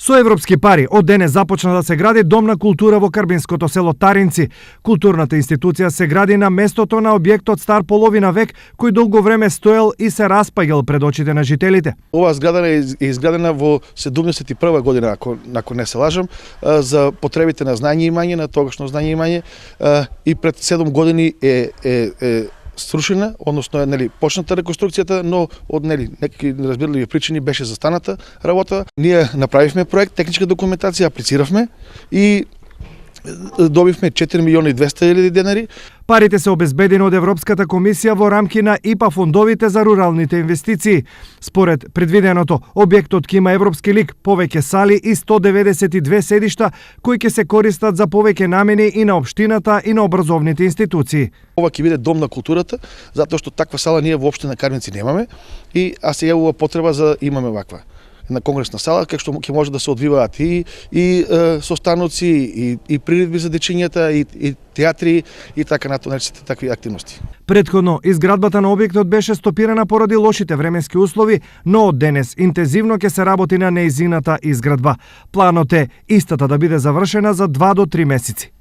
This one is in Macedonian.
Со европски пари од денес започна да се гради Дом на култура во карбинското село Таринци. Културната институција се гради на местото на објектот стар половина век, кој долго време стоел и се распаѓал пред очите на жителите. Оваа зграда е изградена во 71 година, ако не се лажам, за потребите на знање и имање, на тогашно знање и имање, и пред 7 години е срушена, односно е почната реконструкцијата, но од некакви неразбирливи причини беше застаната работа. Ние направивме проект, техничка документација, аплициравме и добивме 4.200.000 денари. Парите се обезбедени од Европската комисија во рамки на ИПА фондовите за руралните инвестиции. Според предвиденото, објектот ќе има европски лик, повеќе сали и 192 седишта кои ќе се користат за повеќе намени и на општината и на образовните институции. Ова ќе биде дом на културата, затоа што таква сала ние воопшто на Карвинци немаме и се јавува потреба за имаме ваква на конгресна сала, кај што ќе може да се одвиваат и состаноци, и приредби за дечињата, и театри, и така натаму, такви активности. Претходно, изградбата на објектот беше стопирана поради лошите временски услови, но од денес интензивно ќе се работи на нејзината изградба. Планот е истата да биде завршена за 2 до 3 месеци.